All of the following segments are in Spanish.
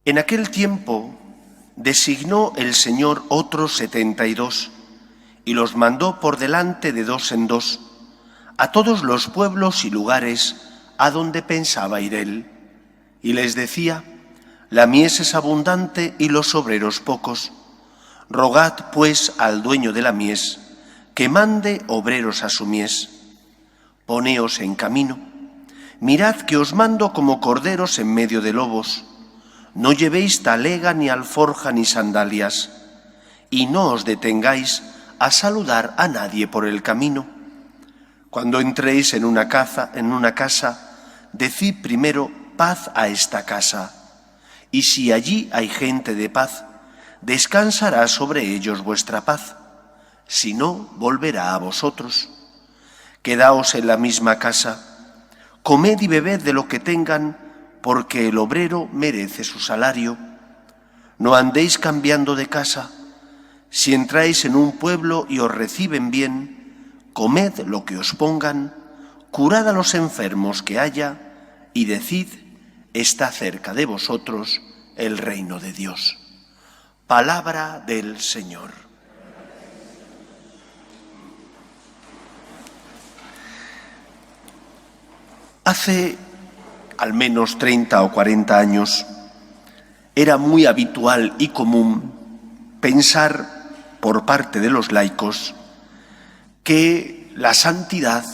En aquel tiempo designó el Señor otros 72 y los mandó por delante de dos en dos a todos los pueblos y lugares a donde pensaba ir él. Y les decía: la mies es abundante y los obreros pocos. Rogad pues al dueño de la mies que mande obreros a su mies. Poneos en camino. Mirad que os mando como corderos en medio de lobos. No llevéis talega, ni alforja, ni sandalias, y no os detengáis a saludar a nadie por el camino. Cuando entréis en una casa, decid primero: paz a esta casa. Y si allí hay gente de paz, descansará sobre ellos vuestra paz. Si no, volverá a vosotros. Quedaos en la misma casa, comed y bebed de lo que tengan, porque el obrero merece su salario. No andéis cambiando de casa. Si entráis en un pueblo y os reciben bien, comed lo que os pongan, curad a los enfermos que haya, y decid: está cerca de vosotros el reino de Dios. Palabra del Señor. Hace al menos 30 o 40 años era muy habitual y común pensar por parte de los laicos que la santidad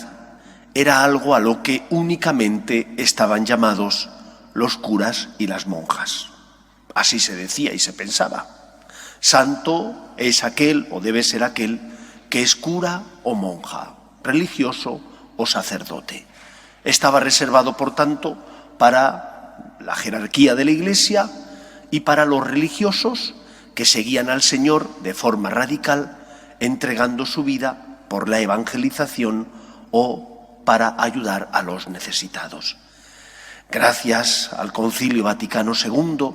era algo a lo que únicamente estaban llamados los curas y las monjas. Así se decía y se pensaba. Santo es aquel, o debe ser aquel, que es cura o monja, religioso o sacerdote. Estaba reservado, por tanto, para la jerarquía de la Iglesia y para los religiosos que seguían al Señor de forma radical, entregando su vida por la evangelización o para ayudar a los necesitados. Gracias al Concilio Vaticano II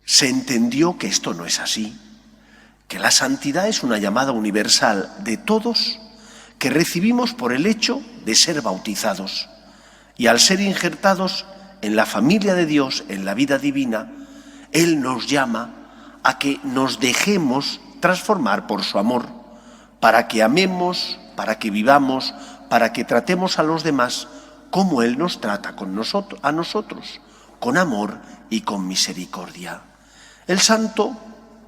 se entendió que esto no es así, que la santidad es una llamada universal de todos que recibimos por el hecho de ser bautizados, y al ser injertados en la familia de Dios, en la vida divina, Él nos llama a que nos dejemos transformar por su amor, para que amemos, para que vivamos, para que tratemos a los demás como Él nos trata a nosotros, con amor y con misericordia. El santo,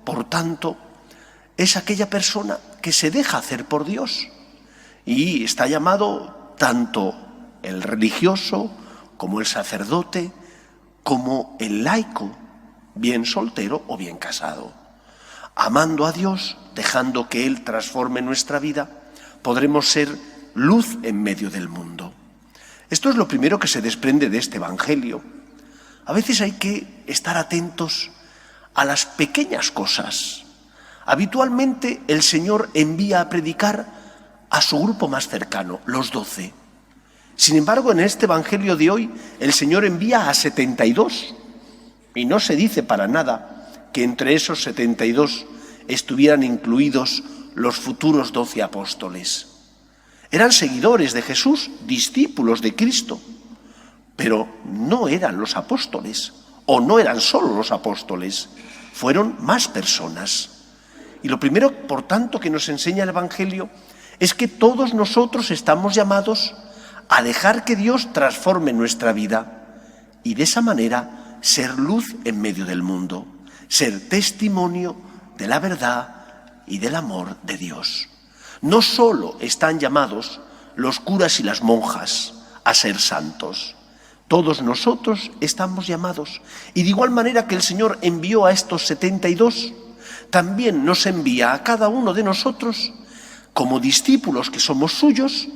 por tanto, es aquella persona que se deja hacer por Dios, y está llamado tanto el religioso como el sacerdote, como el laico, bien soltero o bien casado. Amando a Dios, dejando que Él transforme nuestra vida, podremos ser luz en medio del mundo. Esto es lo primero que se desprende de este Evangelio. A veces hay que estar atentos a las pequeñas cosas. Habitualmente el Señor envía a predicar a su grupo más cercano, los 12. Sin embargo, en este Evangelio de hoy, el Señor envía a 72. Y no se dice para nada que entre esos 72 estuvieran incluidos los futuros 12 apóstoles. Eran seguidores de Jesús, discípulos de Cristo, pero no eran los apóstoles, o no eran solo los apóstoles, fueron más personas. Y lo primero, por tanto, que nos enseña el Evangelio es que todos nosotros estamos llamados a dejar que Dios transforme nuestra vida y de esa manera ser luz en medio del mundo, ser testimonio de la verdad y del amor de Dios. No solo están llamados los curas y las monjas a ser santos, todos nosotros estamos llamados. Y de igual manera que el Señor envió a estos 72, también nos envía a cada uno de nosotros, como discípulos que somos suyos,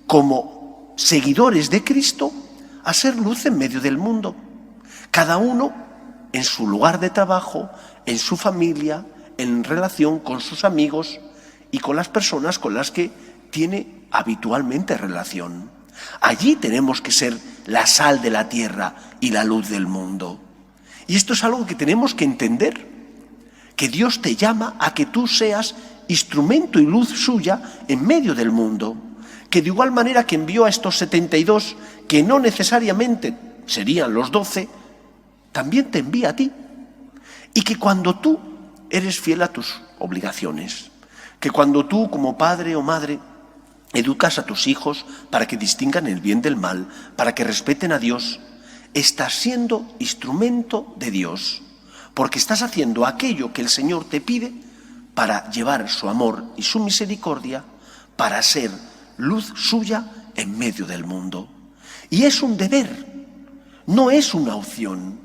como seguidores de Cristo, a ser luz en medio del mundo. Cada uno en su lugar de trabajo, en su familia, en relación con sus amigos y con las personas con las que tiene habitualmente relación. Allí tenemos que ser la sal de la tierra y la luz del mundo. Y esto es algo que tenemos que entender, que Dios te llama a que tú seas instrumento y luz suya en medio del mundo, que de igual manera que envió a estos 72, que no necesariamente serían los 12, también te envía a ti Y que cuando tú eres fiel a tus obligaciones, que cuando tú como padre o madre educas a tus hijos para que distingan el bien del mal, para que respeten a Dios, estás siendo instrumento de Dios, porque estás haciendo aquello que el Señor te pide para llevar su amor y su misericordia, para ser luz suya en medio del mundo. Y es un deber, no es una opción.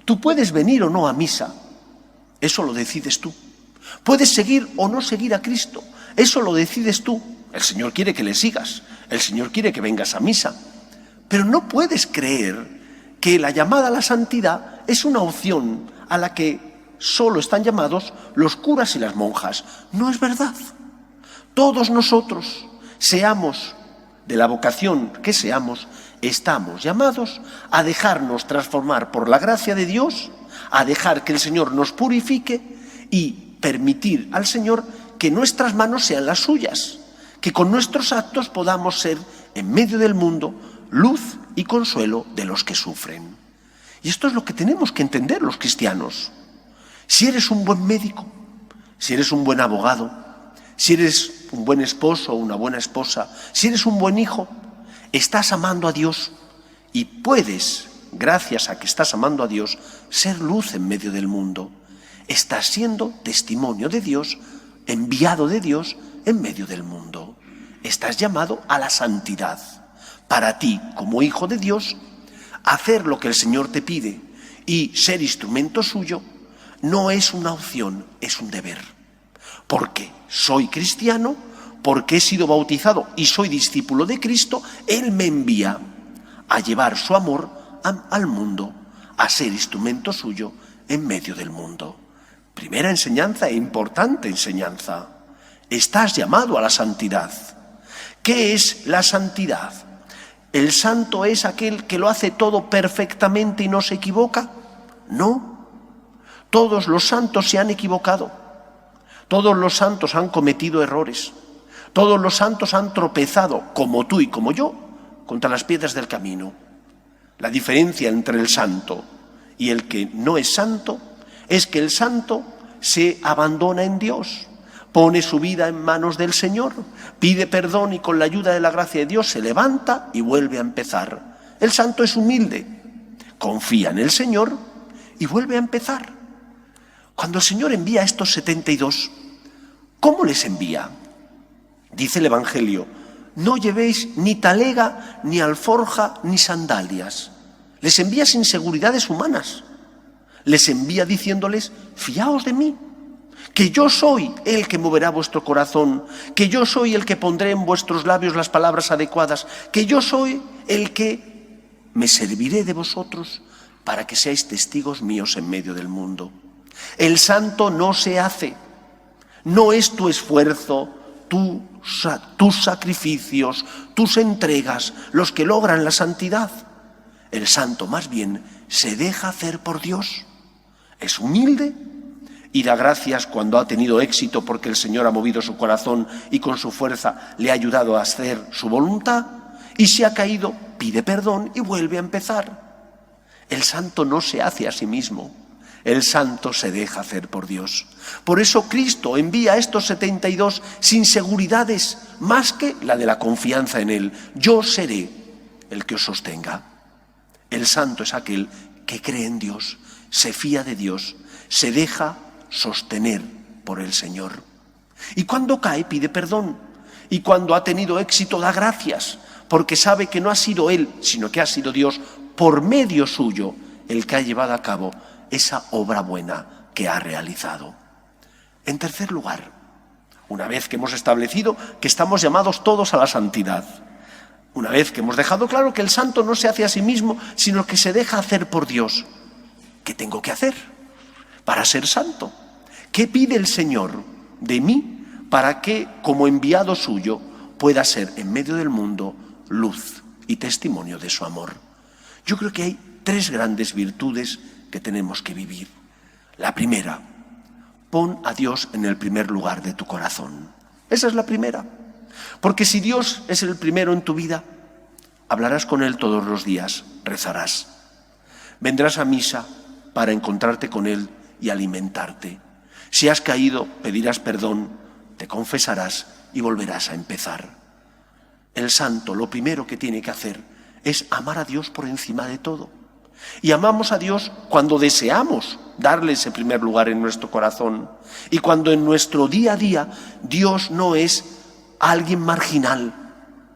Tú puedes venir o no a misa, eso lo decides tú. Puedes seguir o no seguir a Cristo, eso lo decides tú. El Señor quiere que le sigas, el Señor quiere que vengas a misa. Pero no puedes creer que la llamada a la santidad es una opción a la que solo están llamados los curas y las monjas. No es verdad. Todos nosotros, seamos de la vocación que seamos, estamos llamados a dejarnos transformar por la gracia de Dios, a dejar que el Señor nos purifique y permitir al Señor que nuestras manos sean las suyas, que con nuestros actos podamos ser en medio del mundo luz y consuelo de los que sufren. Y esto es lo que tenemos que entender los cristianos. Si eres un buen médico, si eres un buen abogado, si eres un buen esposo o una buena esposa, si eres un buen hijo, estás amando a Dios y puedes, gracias a que estás amando a Dios, ser luz en medio del mundo. Estás siendo testimonio de Dios, enviado de Dios en medio del mundo. Estás llamado a la santidad. Para ti, como hijo de Dios, hacer lo que el Señor te pide y ser instrumento suyo no es una opción, es un deber. Porque soy cristiano, porque he sido bautizado y soy discípulo de Cristo, Él me envía a llevar su amor al mundo, a ser instrumento suyo en medio del mundo. Primera enseñanza e importante enseñanza. Estás llamado a la santidad. ¿Qué es la santidad? ¿El santo es aquel que lo hace todo perfectamente y no se equivoca? No. Todos los santos se han equivocado. Todos los santos han cometido errores. Todos los santos han tropezado, como tú y como yo, contra las piedras del camino. La diferencia entre el santo y el que no es santo es que el santo se abandona en Dios, pone su vida en manos del Señor, pide perdón y con la ayuda de la gracia de Dios se levanta y vuelve a empezar. El santo es humilde, confía en el Señor y vuelve a empezar. Cuando el Señor envía a estos 72, ¿cómo les envía? Dice el Evangelio: no llevéis ni talega, ni alforja, ni sandalias. Les envía sin seguridades humanas. Les envía diciéndoles: fiaos de mí, que yo soy el que moverá vuestro corazón, que yo soy el que pondré en vuestros labios las palabras adecuadas, que yo soy el que me serviré de vosotros para que seáis testigos míos en medio del mundo. El santo no se hace, no es tu esfuerzo, tus sacrificios, tus entregas los que logran la santidad. El santo más bien se deja hacer por Dios. Es humilde y da gracias cuando ha tenido éxito porque el Señor ha movido su corazón y con su fuerza le ha ayudado a hacer su voluntad, y si ha caído pide perdón y vuelve a empezar. El santo no se hace a sí mismo, el santo se deja hacer por Dios. Por eso Cristo envía a estos 72 sin seguridades más que la de la confianza en Él. Yo seré el que os sostenga. El santo es aquel que cree en Dios, se fía de Dios, se deja sostener por el Señor. Y cuando cae pide perdón. Y cuando ha tenido éxito da gracias, porque sabe que no ha sido él, sino que ha sido Dios por medio suyo el que ha llevado a cabo esa obra buena que ha realizado. En tercer lugar, una vez que hemos establecido que estamos llamados todos a la santidad, una vez que hemos dejado claro que el santo no se hace a sí mismo, sino que se deja hacer por Dios, ¿qué tengo que hacer para ser santo? ¿Qué pide el Señor de mí para que, como enviado suyo, pueda ser en medio del mundo luz y testimonio de su amor? Yo creo que hay 3 grandes virtudes que tenemos que vivir. La primera, pon a Dios en el primer lugar de tu corazón. Esa es la primera. Porque si Dios es el primero en tu vida, hablarás con Él todos los días, rezarás. Vendrás a misa para encontrarte con Él y alimentarte. Si has caído, pedirás perdón, te confesarás y volverás a empezar. El santo lo primero que tiene que hacer es amar a Dios por encima de todo. Y amamos a Dios cuando deseamos darle ese primer lugar en nuestro corazón. Y cuando en nuestro día a día Dios no es alguien marginal,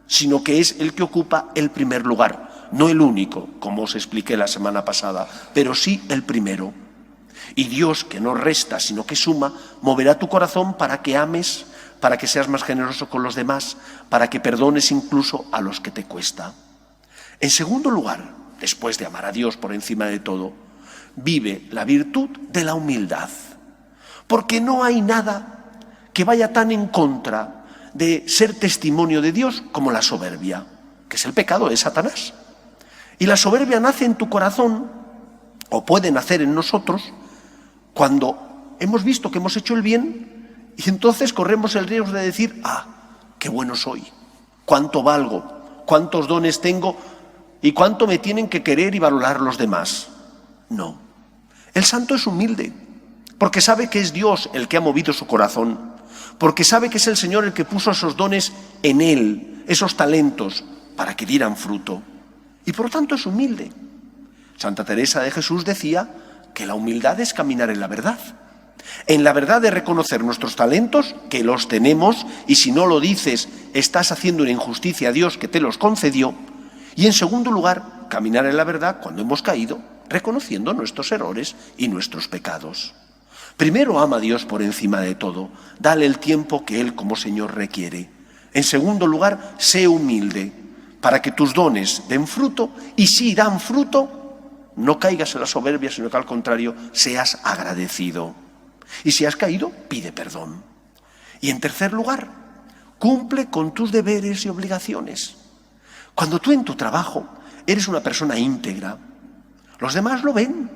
sino que es el que ocupa el primer lugar. No el único, como os expliqué la semana pasada, pero sí el primero. Y Dios, que no resta, sino que suma, moverá tu corazón para que ames, para que seas más generoso con los demás, para que perdones incluso a los que te cuesta. En segundo lugar, después de amar a Dios por encima de todo, vive la virtud de la humildad. Porque no hay nada que vaya tan en contra de ser testimonio de Dios como la soberbia, que es el pecado de Satanás. Y la soberbia nace en tu corazón, o puede nacer en nosotros, cuando hemos visto que hemos hecho el bien y entonces corremos el riesgo de decir, qué bueno soy, cuánto valgo, cuántos dones tengo y cuánto me tienen que querer y valorar los demás. No, el santo es humilde, porque sabe que es Dios el que ha movido su corazón, porque sabe que es el Señor el que puso esos dones en él, esos talentos, para que dieran fruto. Y por lo tanto es humilde. Santa Teresa de Jesús decía que la humildad es caminar en la verdad de reconocer nuestros talentos, que los tenemos, y si no lo dices, estás haciendo una injusticia a Dios que te los concedió. Y en segundo lugar, caminar en la verdad cuando hemos caído, reconociendo nuestros errores y nuestros pecados. Primero, ama a Dios por encima de todo, dale el tiempo que Él como Señor requiere. En segundo lugar, sé humilde, para que tus dones den fruto, y si dan fruto, no caigas en la soberbia, sino que al contrario, seas agradecido. Y si has caído, pide perdón. Y en tercer lugar, cumple con tus deberes y obligaciones. Cuando tú en tu trabajo eres una persona íntegra, los demás lo ven.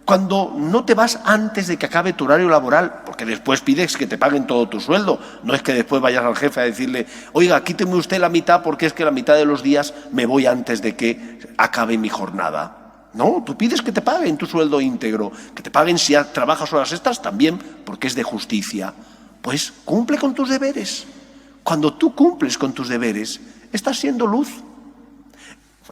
Cuando no te vas antes de que acabe tu horario laboral, porque después pides que te paguen todo tu sueldo, no es que después vayas al jefe a decirle, oiga, quíteme usted la mitad porque es que la mitad de los días me voy antes de que acabe mi jornada. No, tú pides que te paguen tu sueldo íntegro, que te paguen si trabajas horas extras también, porque es de justicia. Pues cumple con tus deberes. Cuando tú cumples con tus deberes, estás siendo luz.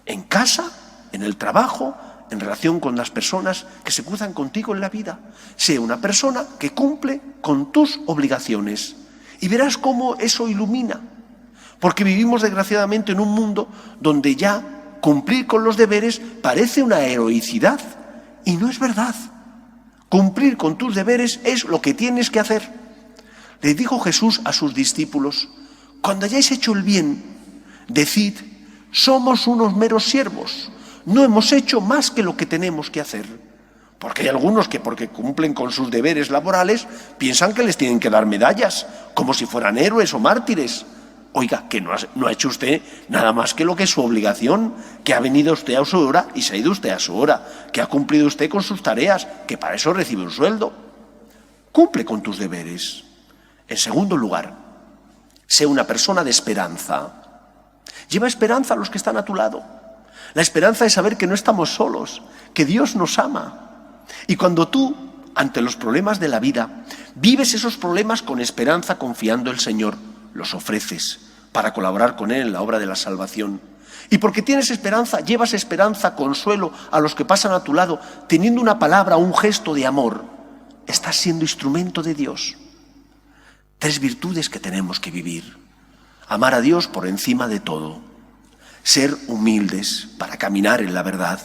En casa, en el trabajo, en relación con las personas que se cruzan contigo en la vida. Sé una persona que cumple con tus obligaciones. Y verás cómo eso ilumina. Porque vivimos desgraciadamente en un mundo donde ya cumplir con los deberes parece una heroicidad, y no es verdad. Cumplir con tus deberes es lo que tienes que hacer. Le dijo Jesús a sus discípulos, cuando hayáis hecho el bien, decid, somos unos meros siervos, no hemos hecho más que lo que tenemos que hacer. Porque hay algunos que porque cumplen con sus deberes laborales piensan que les tienen que dar medallas, como si fueran héroes o mártires. Oiga, que no ha hecho usted nada más que lo que es su obligación, que ha venido usted a su hora y se ha ido usted a su hora, que ha cumplido usted con sus tareas, que para eso recibe un sueldo. Cumple con tus deberes. En segundo lugar, sé una persona de esperanza. Lleva esperanza a los que están a tu lado. La esperanza es saber que no estamos solos, que Dios nos ama. Y cuando tú, ante los problemas de la vida, vives esos problemas con esperanza, confiando en el Señor, los ofreces para colaborar con Él en la obra de la salvación. Y porque tienes esperanza, llevas esperanza, consuelo a los que pasan a tu lado, teniendo una palabra, un gesto de amor. Estás siendo instrumento de Dios. 3 virtudes que tenemos que vivir. Amar a Dios por encima de todo. Ser humildes para caminar en la verdad.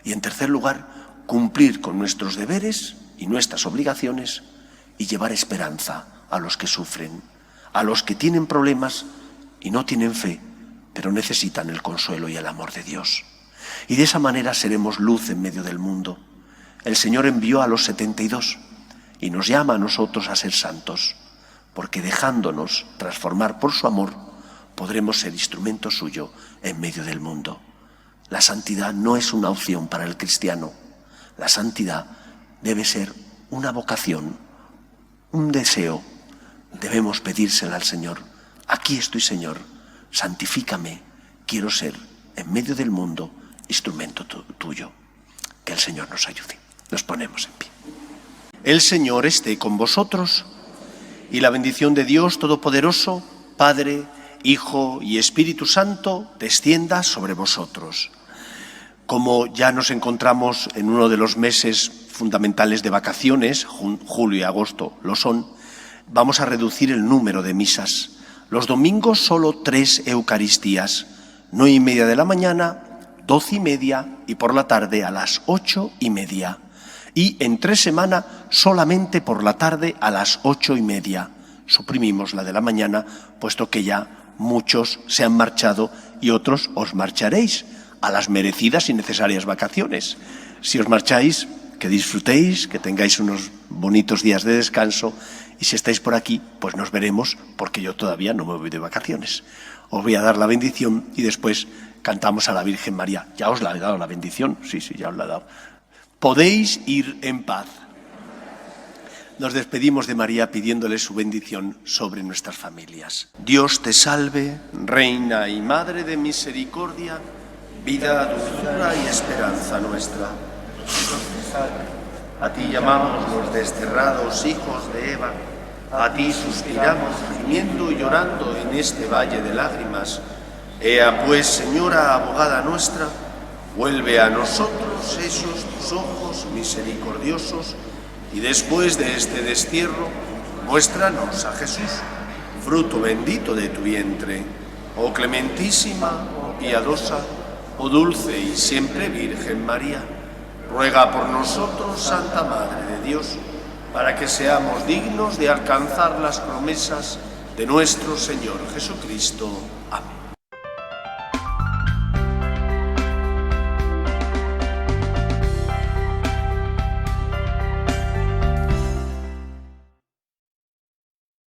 Y en tercer lugar, cumplir con nuestros deberes y nuestras obligaciones y llevar esperanza a los que sufren, a los que tienen problemas y no tienen fe, pero necesitan el consuelo y el amor de Dios. Y de esa manera seremos luz en medio del mundo. El Señor envió a los 72 y nos llama a nosotros a ser santos, porque dejándonos transformar por su amor, podremos ser instrumento suyo en medio del mundo. La santidad no es una opción para el cristiano. La santidad debe ser una vocación, un deseo. Debemos pedírsela al Señor. Aquí estoy, Señor, santifícame. Quiero ser, en medio del mundo, instrumento tuyo. Que el Señor nos ayude. Nos ponemos en pie. El Señor esté con vosotros, y la bendición de Dios Todopoderoso, Padre, Hijo y Espíritu Santo, descienda sobre vosotros. Como ya nos encontramos en uno de los meses fundamentales de vacaciones, julio y agosto lo son, vamos a reducir el número de misas. Los domingos solo 3 Eucaristías, 9:30 de la mañana, 12:30 y por la tarde a las 8:30. Y entre semana solamente por la tarde a las 8:30. Suprimimos la de la mañana, puesto que ya muchos se han marchado y otros os marcharéis a las merecidas y necesarias vacaciones. Si os marcháis, que disfrutéis, que tengáis unos bonitos días de descanso, y si estáis por aquí, pues nos veremos, porque yo todavía no me voy de vacaciones. Os voy a dar la bendición y después cantamos a la Virgen María. ¿Ya os la he dado la bendición? Sí, ya os la he dado. Podéis ir en paz. Nos despedimos de María pidiéndole su bendición sobre nuestras familias. Dios te salve, Reina y Madre de misericordia, vida, dulzura y esperanza nuestra. Dios te salve. A ti llamamos los desterrados hijos de Eva, a ti suspiramos gimiendo y llorando en este valle de lágrimas. Ea pues, Señora abogada nuestra, vuelve a nosotros esos tus ojos misericordiosos y después de este destierro, muéstranos a Jesús, fruto bendito de tu vientre. Oh clementísima, oh piadosa, oh dulce y siempre Virgen María, ruega por nosotros, Santa Madre de Dios, para que seamos dignos de alcanzar las promesas de nuestro Señor Jesucristo. Amén.